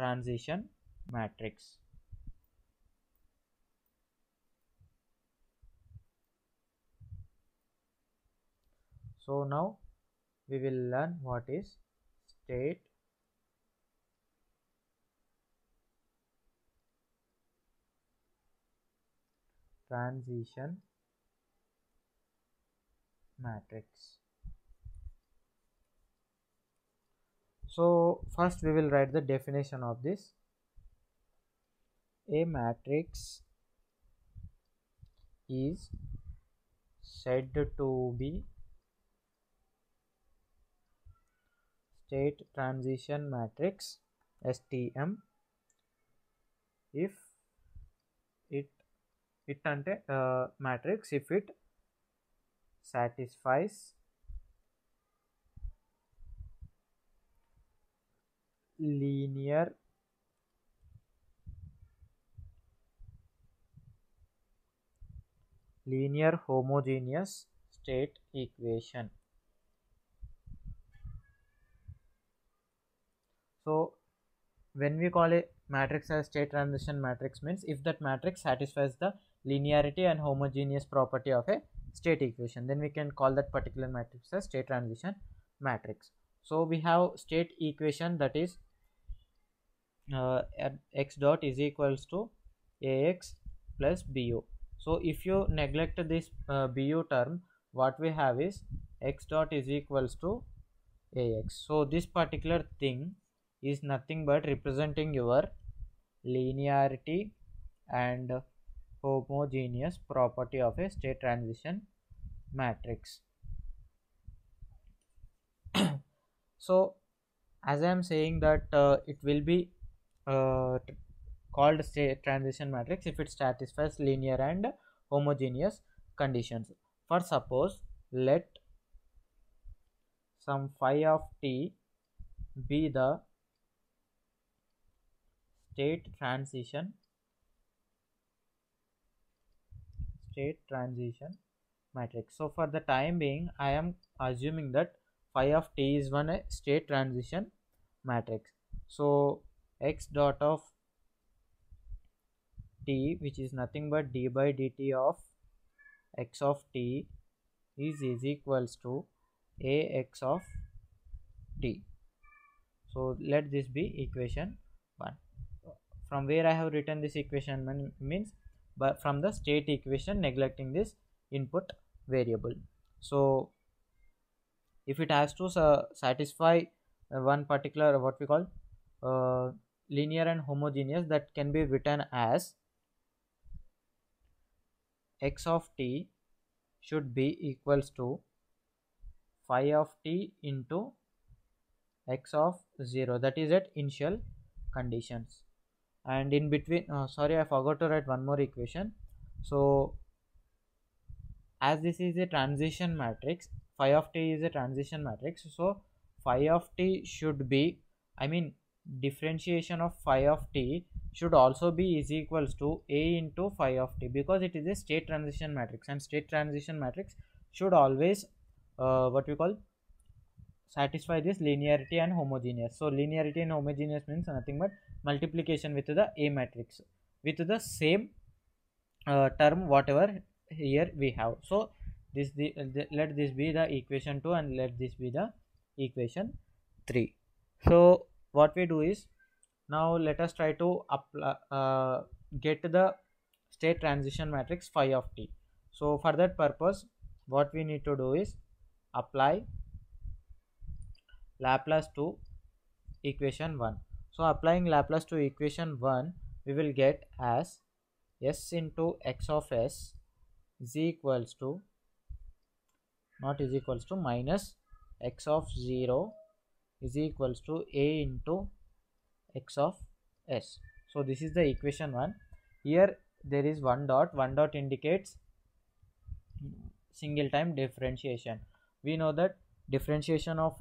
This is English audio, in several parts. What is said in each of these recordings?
transition matrix. So now we will learn what is state transition matrix. So first we will write the definition of this. A matrix is said to be state transition matrix STM if it ante matrix if it satisfies linear homogeneous state equation. So when we call a matrix as state transition matrix means if that matrix satisfies the linearity and homogeneous property of a state equation, then we can call that particular matrix as state transition matrix. So we have state equation, that is x dot is equals to ax plus bu. So if you neglect this bu term, what we have is x dot is equals to ax. So this particular thing is nothing but representing your linearity and homogeneous property of a state transition matrix. So as I am saying that it will be called state transition matrix if it satisfies linear and homogeneous conditions. For suppose let some phi of t be the state transition matrix. So for the time being I am assuming that phi of t is one state transition matrix. So x dot of t, which is nothing but d by dt of x of t, is equals to ax of t. So let this be equation 1. From where I have written this equation means but from the state equation neglecting this input variable. So if it has to satisfy one particular what we call linear and homogeneous, that can be written as x of t should be equals to phi of t into x of 0, that is at initial conditions. And in between sorry, I forgot to write one more equation. So as this is a transition matrix, phi of t is a transition matrix, so phi of t should be, I mean differentiation of phi of t should also be is equals to a into phi of t, because it is a state transition matrix and state transition matrix should always what we call satisfy this linearity and homogeneous. So linearity and homogeneous means nothing but multiplication with the A matrix with the same term whatever here we have. So this let this be the equation 2 and let this be the equation 3. So what we do is, now let us try to apply get the state transition matrix phi of t. So for that purpose what we need to do is apply Laplace to equation 1. So applying Laplace to equation 1, we will get as s into x of s is equals to, not is equals to, minus x of 0 is equals to a into x of s. So this is the equation 1. Here there is one dot indicates single time differentiation. We know that differentiation of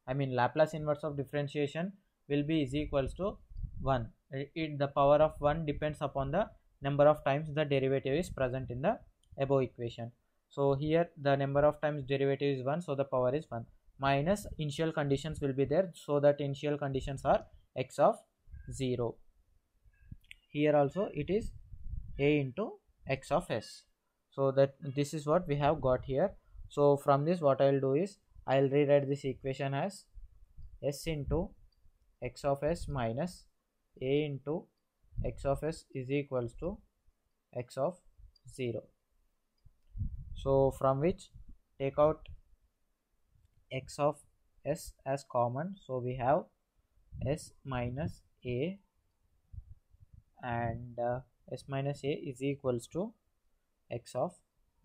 Laplace inverse of differentiation will be is equals to 1. The power of 1 depends upon the number of times the derivative is present in the above equation. So here the number of times derivative is 1, so the power is 1, minus initial conditions will be there, so that initial conditions are x of 0. Here also it is a into x of s. So that this is what we have got here. So from this what I will do is I will rewrite this equation as s into x of s minus a into x of s is equals to x of 0. So from which take out x of s as common, so we have s minus a, and s minus a is equals to x of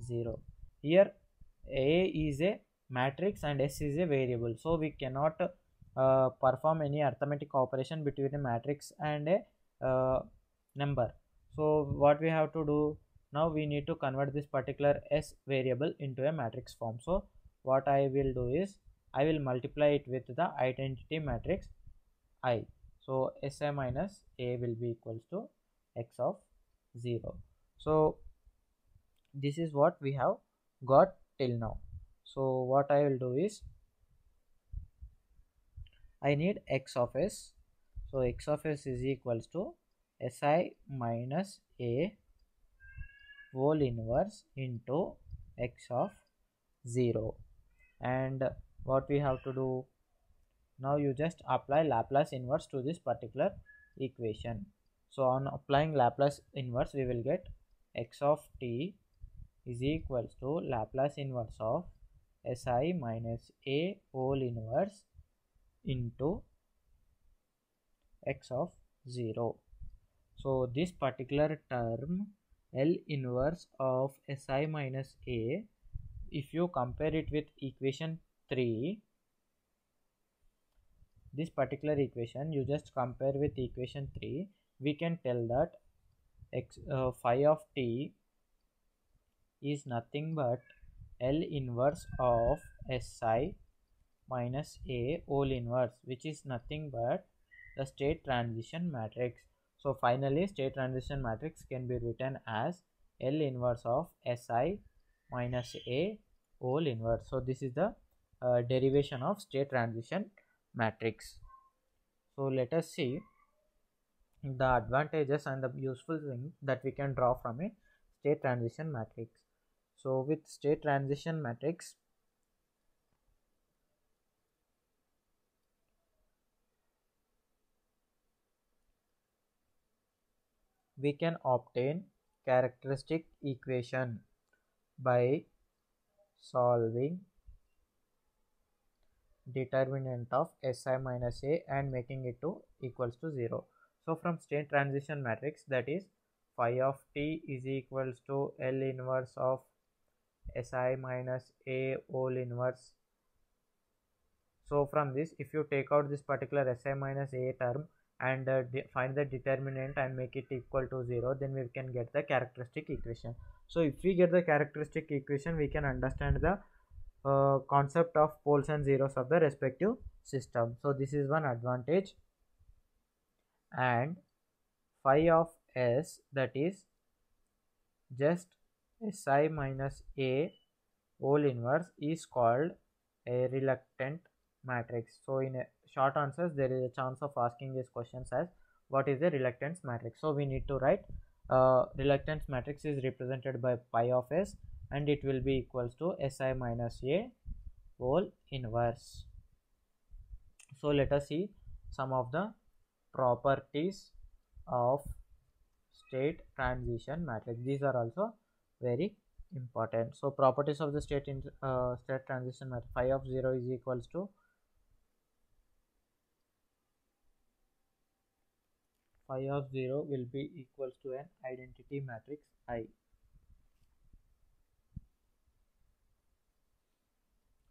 0. Here a is a matrix and s is a variable, so we cannot perform any arithmetic operation between a matrix and a number. So what we have to do now, we need to convert this particular s variable into a matrix form. So what I will do is I will multiply it with the identity matrix I. So si minus a will be equals to x of 0. So this is what we have got till now. So what I will do is I need x of s. So x of s is equals to si minus a whole inverse into x of 0. And what we have to do now, you just apply Laplace inverse to this particular equation. So on applying Laplace inverse, we will get x of t is equals to Laplace inverse of si minus a whole inverse into x of 0. So this particular term L inverse of si minus a, if you compare it with equation 3, this particular equation you just compare with equation 3, we can tell that phi of t is nothing but L inverse of si minus a whole inverse, which is nothing but the state transition matrix. So finally state transition matrix can be written as L inverse of si minus a whole inverse. So this is the derivation of state transition matrix. So let us see the advantages and the useful thing that we can draw from a state transition matrix. So with state transition matrix, we can obtain characteristic equation by solving determinant of si minus a and making it to equals to 0. So from state transition matrix, that is phi of t is equals to L inverse of si minus a whole inverse. So from this, if you take out this particular si minus a term and find the determinant and make it equal to 0, then we can get the characteristic equation. So if we get the characteristic equation, we can understand the concept of poles and zeros of the respective system. So this is one advantage. And phi of s, that is just si minus a whole inverse, is called a reluctant matrix. So in a short answers, there is a chance of asking these questions as what is the reluctance matrix. So we need to write reluctance matrix is represented by pi of s and it will be equals to si minus a whole inverse. So let us see some of the properties of state transition matrix. These are also very important. So properties of the state transition matrix: phi of 0 is equals to phi of 0 will be equals to an identity matrix I.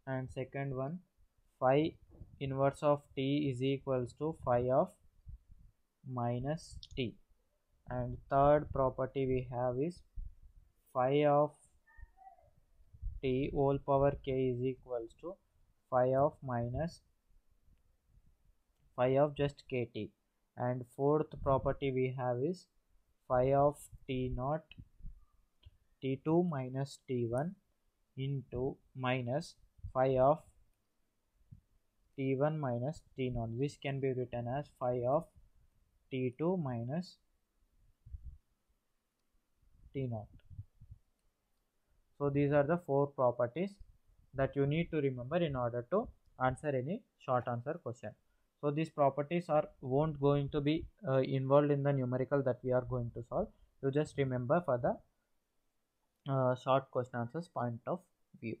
And second one, phi inverse of t is equals to phi of minus t. And third property we have is phi of t whole power k is equals to phi of minus phi of just kt. And fourth property we have is phi of t naught t2 minus t1 into minus phi of t1 minus t0, which can be written as phi of T2 minus T0. So these are the 4 properties that you need to remember in order to answer any short answer question. So these properties are won't going to be involved in the numerical that we are going to solve. You just remember for the short question answers point of view.